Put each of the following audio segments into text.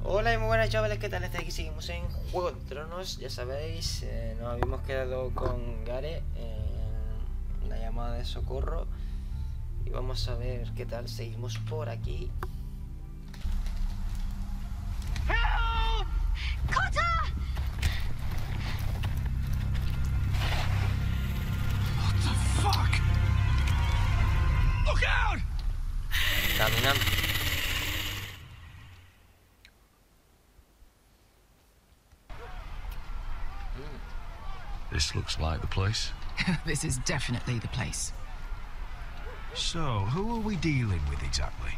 Hola y muy buenas chavales, ¿qué tal? Aquí seguimos en Juego de Tronos, ya sabéis, nos habíamos quedado con Gare en la llamada de socorro y vamos a ver qué tal, seguimos por aquí. Help! Cotta! What the fuck? Look out! Caminando. This looks like the place. This is definitely the place. So, who are we dealing with exactly?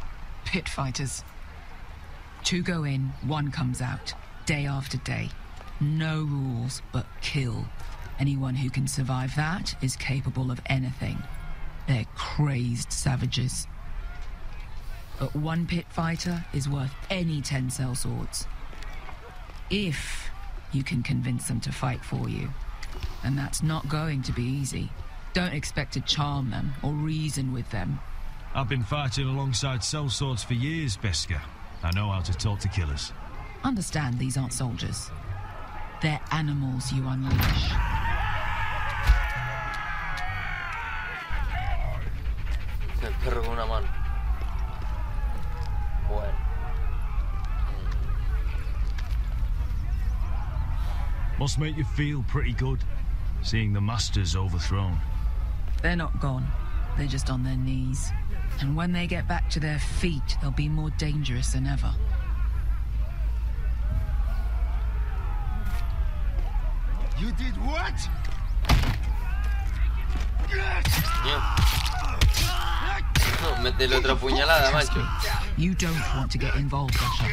Pit fighters. 2 go in, 1 comes out. Day after day. No rules, but kill. Anyone who can survive that is capable of anything. They're crazed savages. But 1 pit fighter is worth any 10 sellswords. If you can convince them to fight for you. And that's not going to be easy. Don't expect to charm them or reason with them. I've been fighting alongside sellswords for years, Beska. I know how to talk to killers. Understand these aren't soldiers. They're animals you unleash. El perro con una mano. Bueno. Must make you feel pretty good, seeing the masters overthrown. They're not gone. They're just on their knees. And when they get back to their feet, they'll be more dangerous than ever. You did what? No, métele otra puñalada, macho. You don't want to get involved, Russia.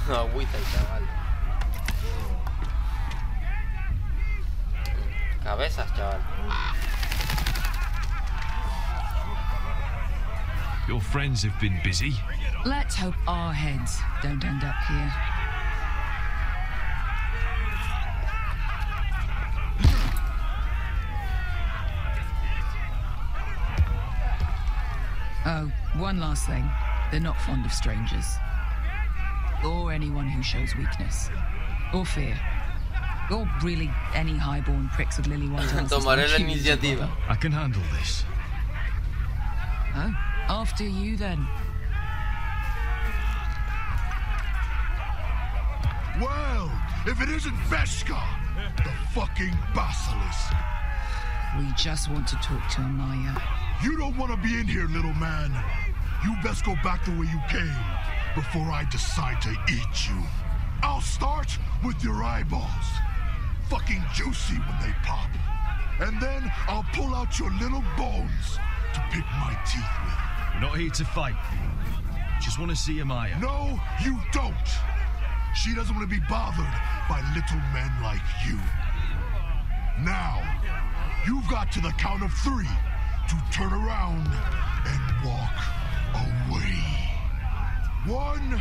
Agüita, chaval. Cabezas, chaval. Your friends have been busy. Let's hope our heads don't end up here. Oh, one last thing. They're not fond of strangers. Or anyone who shows weakness. Or fear. Or really any highborn pricks with lily white eyes. Tomaré la iniciativa. I can handle this. Oh, after you then. Well, if it isn't Beska, the fucking basilisk. We just want to talk to Amaya. You don't want to be in here, little man. You best go back the way you came before I decide to eat you. I'll start with your eyeballs. Fucking juicy when they pop. And then I'll pull out your little bones to pick my teeth with. We're not here to fight. Just want to see Amaya. No, you don't. She doesn't want to be bothered by little men like you. Now, you've got to the count of 3 to turn around and walk away. 1,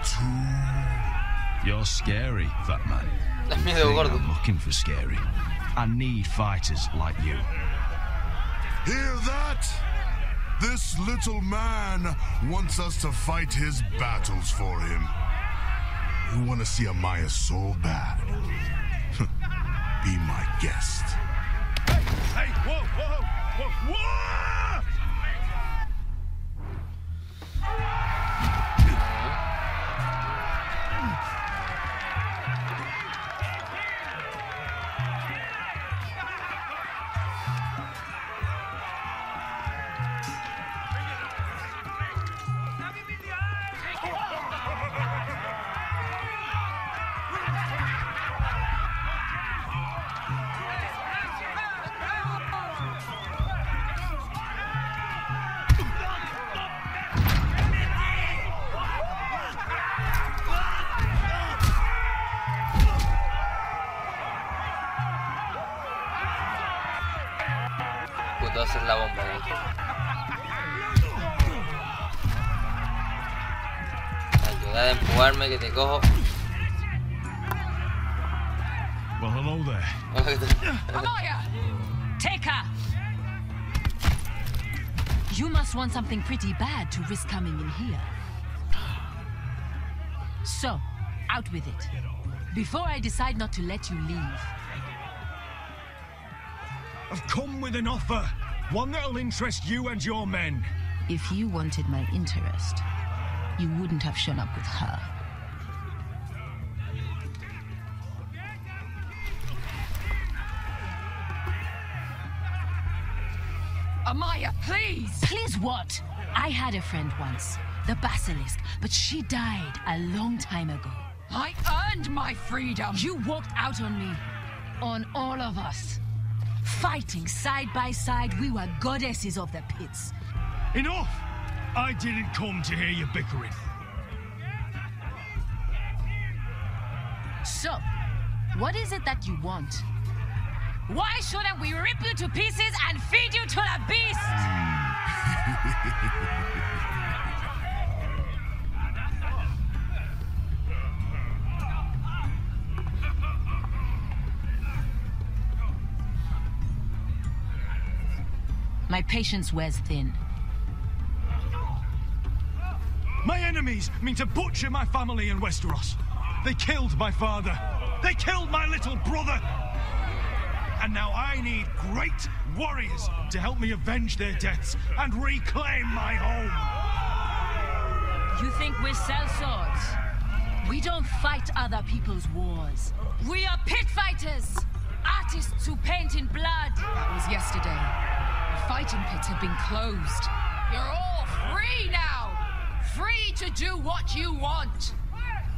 2. You're scary, fat man. Das miedo, gordo. I'm looking for scary. I need fighters like you. Hear that? This little man wants us to fight his battles for him. You want to see Amaya so bad? Be my guest. Hey, whoa, whoa, whoa, whoa! Puedo hacer la bomba ahí. Deja de empujarme que te cojo. Well, hello there. Hola, ¿qué tal? Amaya! Take her! You must want something pretty bad to risk coming in here. So, out with it. Before I decide not to let you leave. I've come with an offer. One that'll interest you and your men. If you wanted my interest, you wouldn't have shown up with her. Amaya, please! Please what? I had a friend once, the Basilisk, but she died a long time ago. I earned my freedom! You walked out on me. On all of us. Fighting side by side, we were goddesses of the pits. Enough! I didn't come to hear you bickering. So, what is it that you want? Why shouldn't we rip you to pieces and feed you to the beast? My patience wears thin. My enemies mean to butcher my family in Westeros. They killed my father. They killed my little brother. And now I need great warriors to help me avenge their deaths and reclaim my home. You think we sell swords? We don't fight other people's wars. We are pit fighters! Artists who paint in blood! That was yesterday. The fighting pits have been closed. You're all free now! Free to do what you want!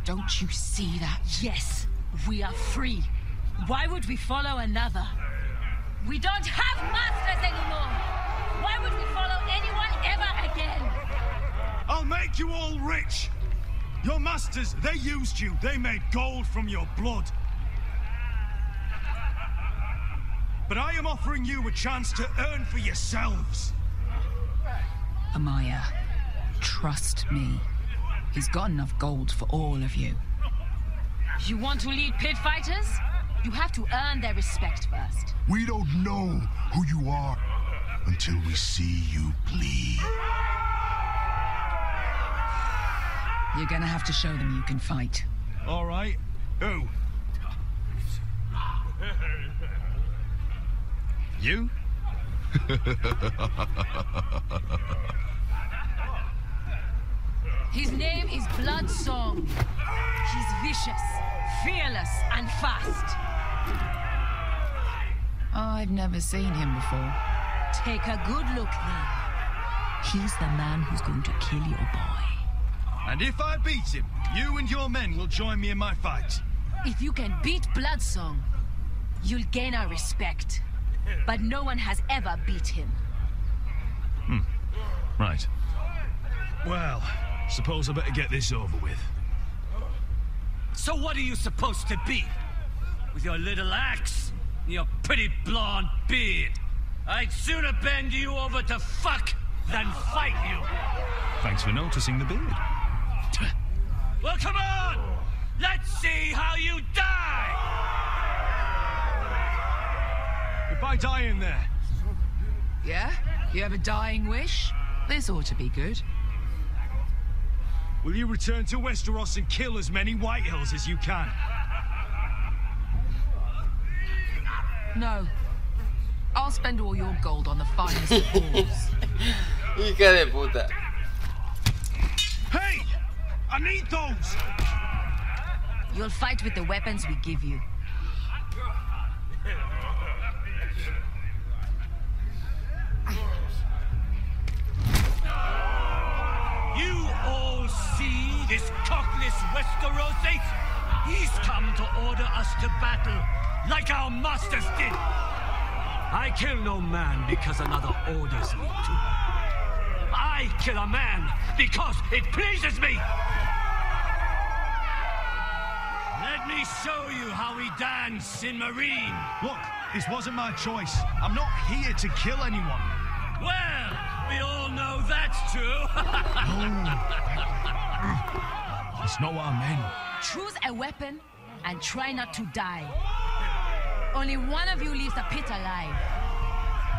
Don't you see that? Yes, we are free. Why would we follow another? We don't have masters anymore! Why would we follow anyone ever again? I'll make you all rich. Your masters, they used you. They made gold from your blood. But I am offering you a chance to earn for yourselves. Amaya, trust me. He's got enough gold for all of you. You want to lead pit fighters? You have to earn their respect first. We don't know who you are until we see you bleed. You're gonna have to show them you can fight. All right. Who? You? His name is Bloodsong. He's vicious, fearless, and fast. I've never seen him before. Take a good look then. He's the man who's going to kill your boy. And if I beat him, you and your men will join me in my fight. If you can beat Bloodsong, you'll gain our respect. But no one has ever beat him. Right. Well, suppose I better get this over with. So what are you supposed to be? With your little axe and your pretty blonde beard? I'd sooner bend you over to fuck than fight you. Thanks for noticing the beard. Well, come on! Let's see how you die! If I die in there, Yeah? You have a dying wish? This ought to be good. will you return to Westeros and kill as many Whitehills as you can? No. I'll spend all your gold on the finest of balls. Hija de puta. Hey! I need those! You'll fight with the weapons we give you. You all see this cockless Westerosi? He's come to order us to battle, like our masters did. I kill no man because another orders me to. I kill a man because it pleases me. Let me show you how we dance in Marine. Look, this wasn't my choice. I'm not here to kill anyone. Well, we all know that's true. That's not what I meant. Choose a weapon and try not to die. Only one of you leaves the pit alive.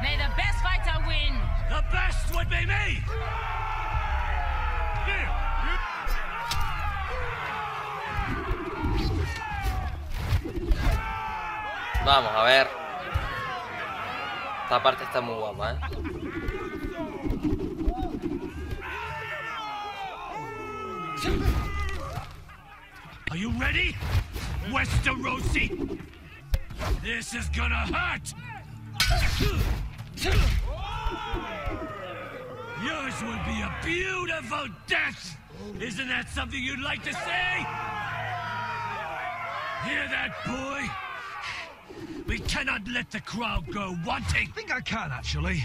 May the best fighter win. The best would be me! Vamos a ver. Esta parte está muy guapa, ¿eh? Are you ready? Westerosi? This is gonna hurt! Yours will be a beautiful death! Isn't that something you'd like to say? Hear that, boy? We cannot let the crowd go wanting! I think I can, actually.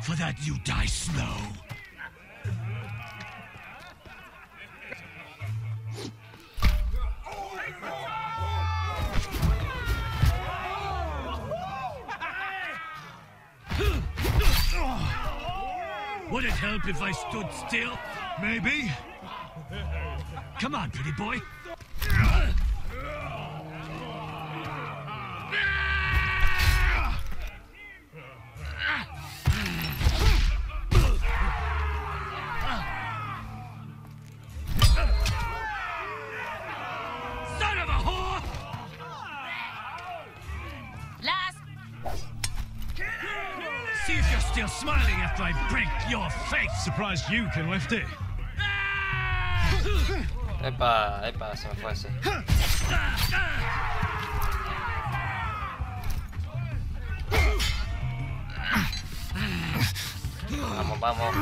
For that you die slow. Would it help if I stood still? Maybe. Come on, pretty boy. Son of a whore! Last. See if you're still smiling after I break your face. Surprised you can lift it. Epa, epa, se me fue ese. Vamos, vamos.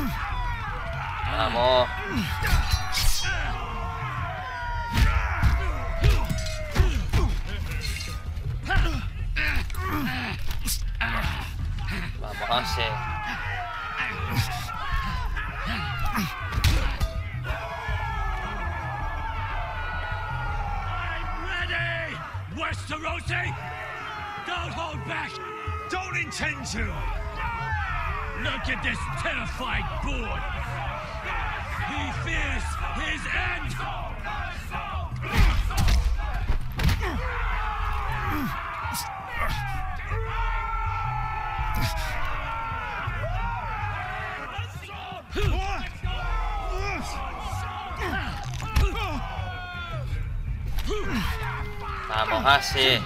Vamos. Vamos, Hanse. Westerosi! Don't hold back! Don't intend to. Look at this terrified boy! He fears his end! Vamos, así.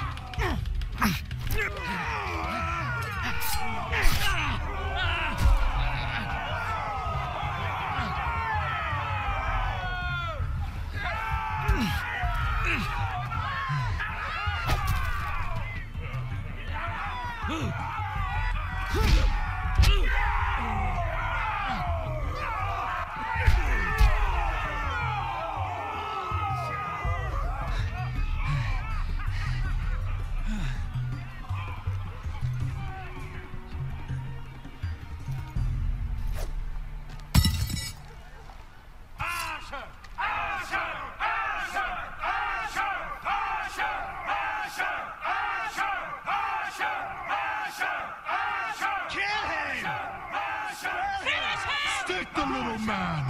Stick the little man!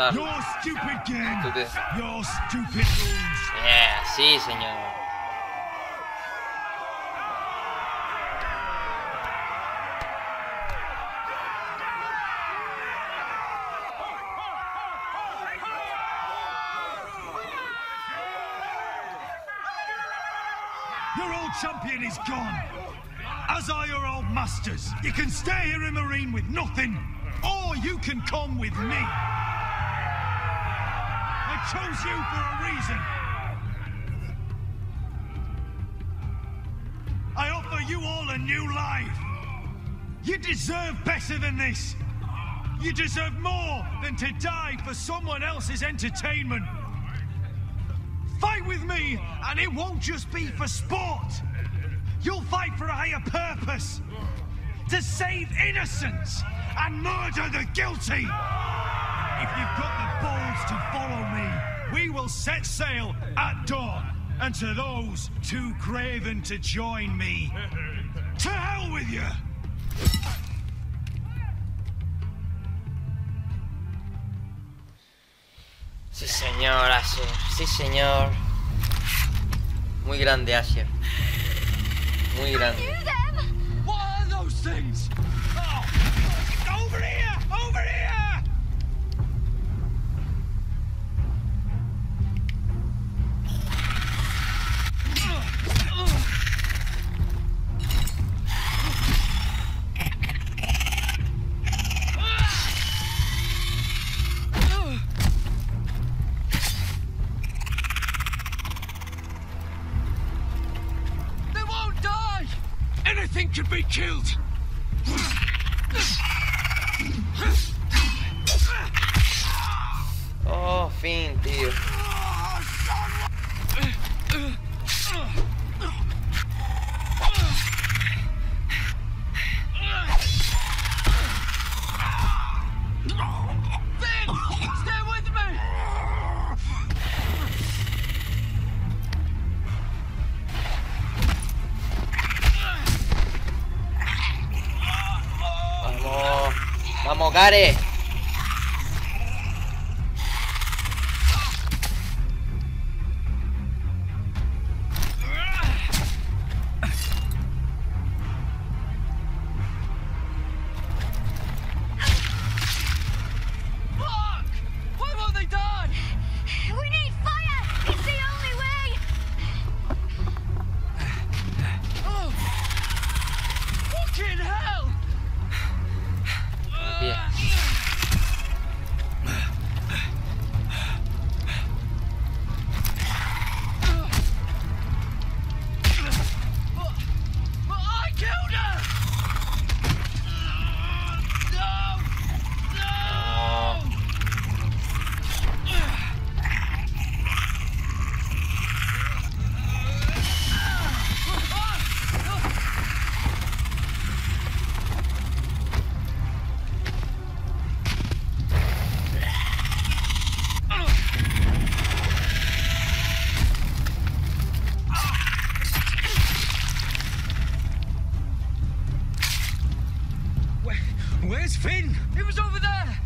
Matar. Your stupid game. Stupid. Your stupid rules. Yeah, sí, señor. Your old champion is gone. As are your old masters. You can stay here in Marine with nothing, or you can come with me. I chose you for a reason. I offer you all a new life. You deserve better than this. You deserve more than to die for someone else's entertainment. Fight with me, and it won't just be for sport. You'll fight for a higher purpose. To save innocents and murder the guilty. If you've got the balls to follow me, we will set sail at dawn. And to those too craven to join me, to hell with you! Sí, señor, Asher. Sí, señor. Muy grande, Asher. Muy grande. What are those things? Oh. Over here! Over here! Anything could be killed. Oh, fin, tío. Stay with me. Vamos. Vamos, Gare. Where's Finn? He was over there.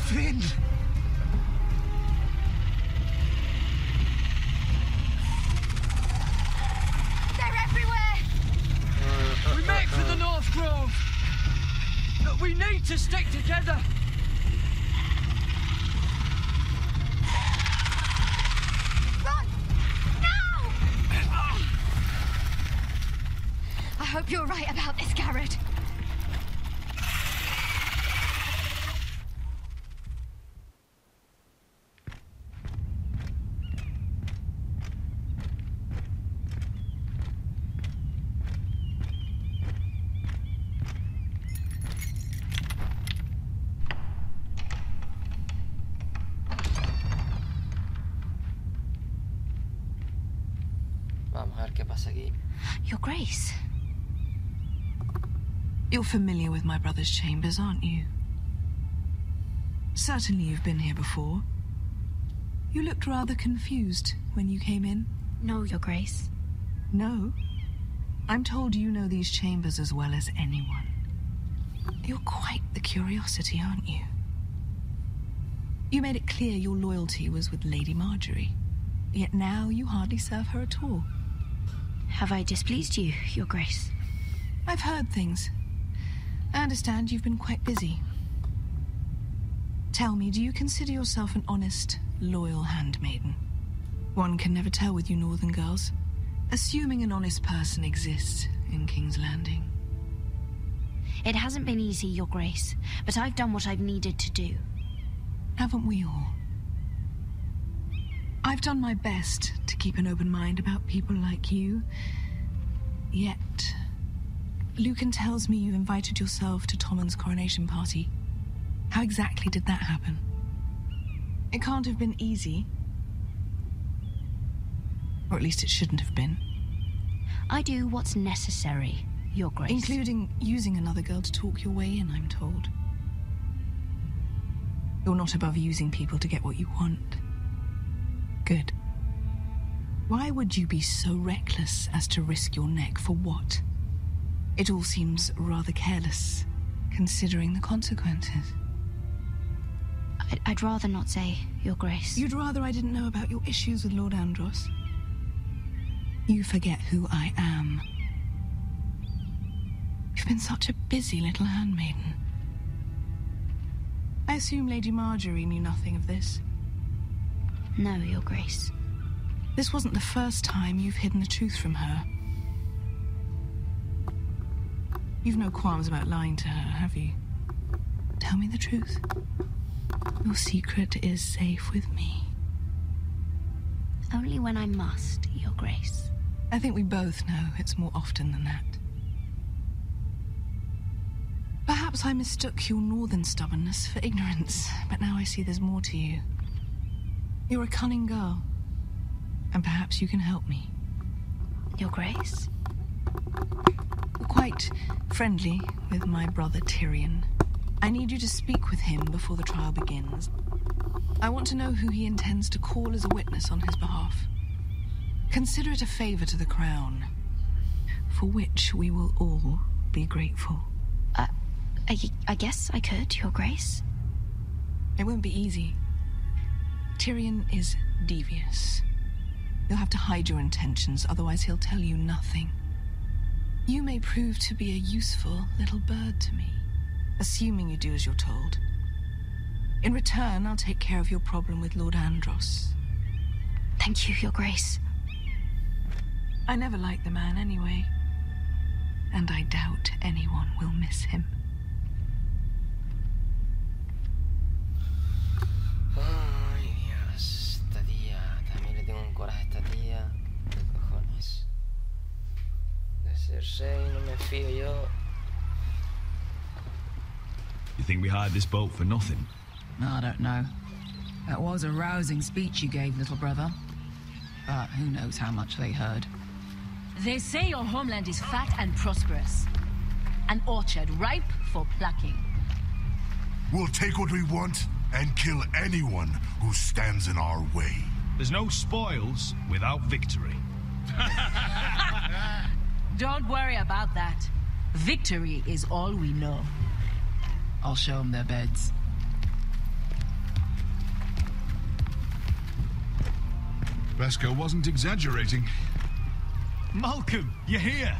Finn. They're everywhere. We make for the North Grove. We need to stick together. I hope you're right about this, Garrett. Vamos a ver qué pasa aquí. Your Grace. You're familiar with my brother's chambers, aren't you? Certainly you've been here before. You looked rather confused when you came in. No, Your Grace. No? I'm told you know these chambers as well as anyone. You're quite the curiosity, aren't you? You made it clear your loyalty was with Lady Marjorie. Yet now you hardly serve her at all. Have I displeased you, Your Grace? I've heard things. I understand you've been quite busy. Tell me, do you consider yourself an honest, loyal handmaiden? One can never tell with you northern girls. Assuming an honest person exists in King's Landing. It hasn't been easy, Your Grace, but I've done what I've needed to do. Haven't we all? I've done my best to keep an open mind about people like you. Yet, Lucan tells me you invited yourself to Tommen's coronation party. How exactly did that happen? It can't have been easy. Or at least it shouldn't have been. I do what's necessary, Your Grace. Including using another girl to talk your way in, I'm told. You're not above using people to get what you want. Good. Why would you be so reckless as to risk your neck for what? It all seems rather careless, considering the consequences. I'd rather not say, Your Grace. You'd rather I didn't know about your issues with Lord Andros? You forget who I am. You've been such a busy little handmaiden. I assume Lady Marjorie knew nothing of this. No, Your Grace. This wasn't the first time you've hidden the truth from her. You've no qualms about lying to her, have you? Tell me the truth. Your secret is safe with me. Only when I must, Your Grace. I think we both know it's more often than that. Perhaps I mistook your northern stubbornness for ignorance, but now I see there's more to you. You're a cunning girl, and perhaps you can help me. Your Grace? You're quite friendly with my brother Tyrion. I need you to speak with him before the trial begins. I want to know who he intends to call as a witness on his behalf. Consider it a favor to the crown, for which we will all be grateful. I guess I could, Your Grace. It won't be easy. Tyrion is devious. You'll have to hide your intentions, otherwise he'll tell you nothing. You may prove to be a useful little bird to me, assuming you do as you're told. In return, I'll take care of your problem with Lord Andros. Thank you, Your Grace. I never liked the man anyway, and I doubt anyone will miss him. Ay, Dios, esta tía. También le tengo un coraje a esta tía. ¿Qué cojones? De Cersei no me fío yo. You think we hired this boat for nothing? I don't know. That was a rousing speech you gave, little brother. But who knows how much they heard. They say your homeland is fat and prosperous. An orchard ripe for plucking. We'll take what we want and kill anyone who stands in our way. There's no spoils without victory. Don't worry about that. Victory is all we know. I'll show them their beds. Beskar wasn't exaggerating. Malcolm, you're here.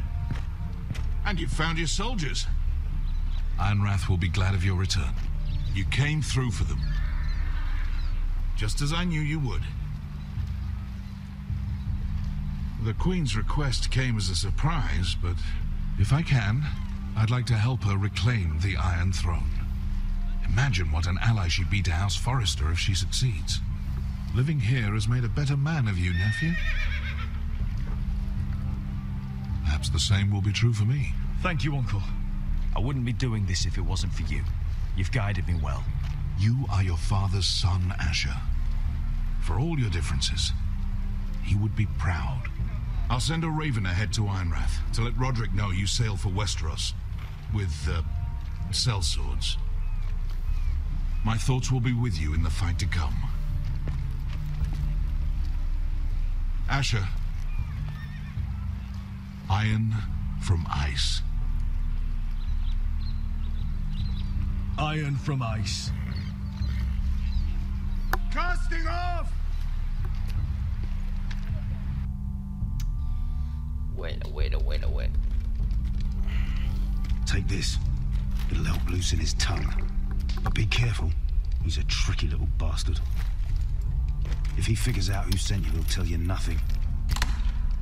And you've found your soldiers. Ironrath will be glad of your return. You came through for them. Just as I knew you would. The Queen's request came as a surprise, but if I can, I'd like to help her reclaim the Iron Throne. Imagine what an ally she'd be to House Forrester if she succeeds. Living here has made a better man of you, nephew. Perhaps the same will be true for me. Thank you, Uncle. I wouldn't be doing this if it wasn't for you. You've guided me well. You are your father's son, Asher. For all your differences, he would be proud. I'll send a raven ahead to Ironrath to let Roderick know you sail for Westeros with, sellswords. My thoughts will be with you in the fight to come. Asher. Iron from ice. Iron from ice. Casting off! Bueno. Take this. It'll help loosen his tongue. But be careful. He's a tricky little bastard. If he figures out who sent you, he'll tell you nothing.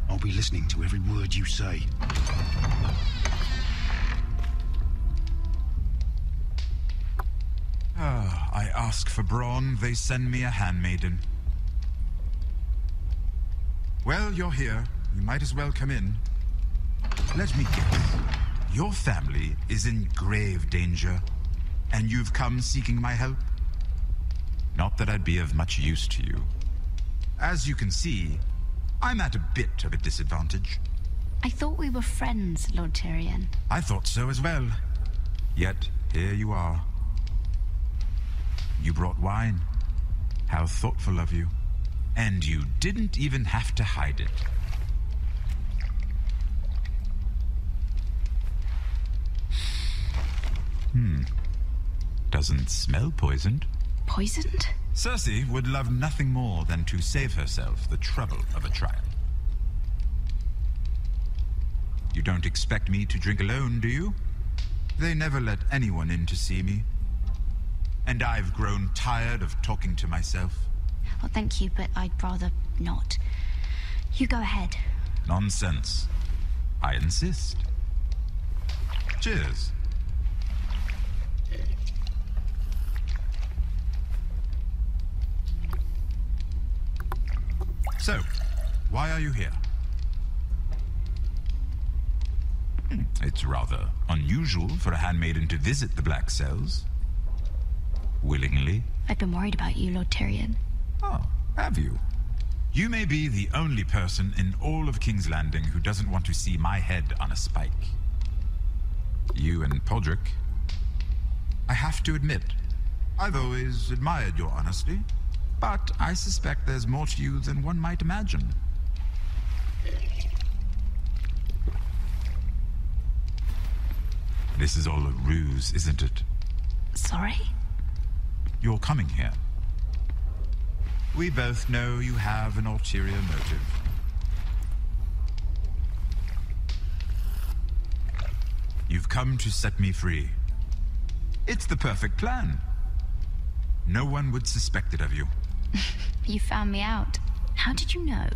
I'll be listening to every word you say. I ask for brawn, they send me a handmaiden. Well, you're here. You might as well come in. Let me guess. Your family is in grave danger, and you've come seeking my help? Not that I'd be of much use to you. As you can see, I'm at a bit of a disadvantage. I thought we were friends, Lord Tyrion. I thought so as well. Yet, here you are. you brought wine. How thoughtful of you. And you didn't even have to hide it. Doesn't smell poisoned. Poisoned? Cersei would love nothing more than to save herself the trouble of a trial. You don't expect me to drink alone, do you? They never let anyone in to see me. And I've grown tired of talking to myself. Well, thank you, but I'd rather not. You go ahead. Nonsense. I insist. Cheers. So, why are you here? It's rather unusual for a handmaiden to visit the Black Cells. Willingly. I've been worried about you, Lord Tyrion. Oh, have you? You may be the only person in all of King's Landing who doesn't want to see my head on a spike. You and Podrick. I have to admit, I've always admired your honesty, but I suspect there's more to you than one might imagine. This is all a ruse, isn't it? Sorry? You're coming here. We both know you have an ulterior motive. You've come to set me free. It's the perfect plan. No one would suspect it of you. You found me out. How did you know?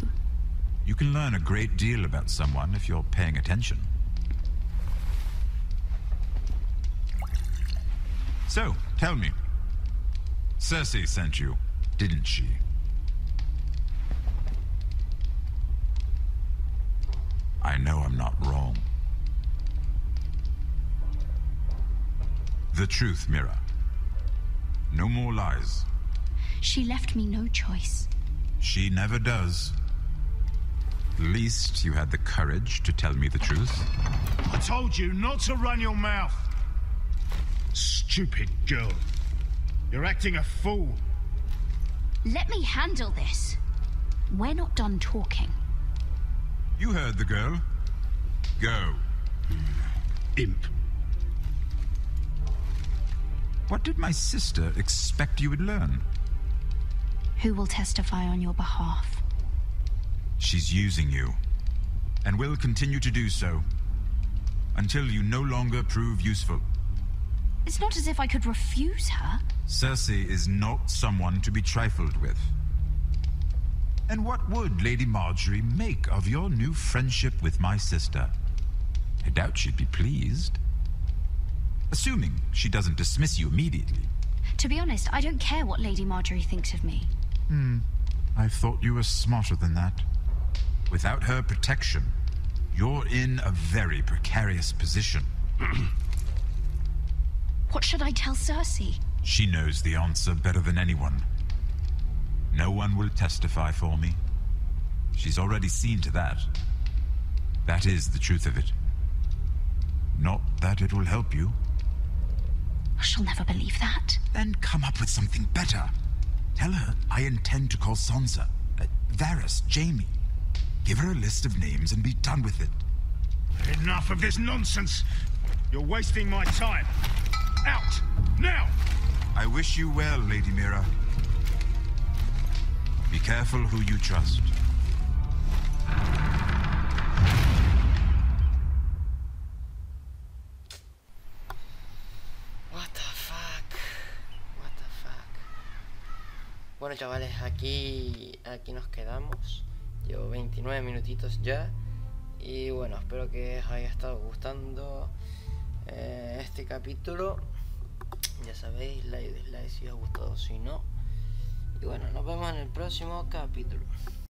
You can learn a great deal about someone if you're paying attention. So, tell me. Cersei sent you, didn't she? I know I'm not wrong. The truth, Mira. No more lies. She left me no choice. She never does. At least you had the courage to tell me the truth. I told you not to run your mouth. Stupid girl. You're acting a fool. Let me handle this. We're not done talking. You heard the girl. Go. Imp. What did my sister expect you would learn? Who will testify on your behalf? She's using you, and will continue to do so, until you no longer prove useful. It's not as if I could refuse her. Cersei is not someone to be trifled with. And what would Lady Marjorie make of your new friendship with my sister? I doubt she'd be pleased. Assuming she doesn't dismiss you immediately. To be honest, I don't care what Lady Marjorie thinks of me. I thought you were smarter than that. Without her protection, you're in a very precarious position. What should I tell Cersei? She knows the answer better than anyone. No one will testify for me. She's already seen to that. That is the truth of it. Not that it will help you. She'll never believe that. Then come up with something better. Tell her I intend to call Sansa, Varys, Jaime. Give her a list of names and be done with it. Enough of this nonsense. You're wasting my time. Out! Now! I wish you well, Lady Mira. Be careful who you trust. What the fuck? What the fuck? Bueno, chavales, aquí nos quedamos. Llevo 29 minutitos ya. Y bueno, espero que os haya estado gustando este capítulo. Ya sabéis, like, dislike si os ha gustado, si no. Y bueno, nos vemos en el próximo capítulo.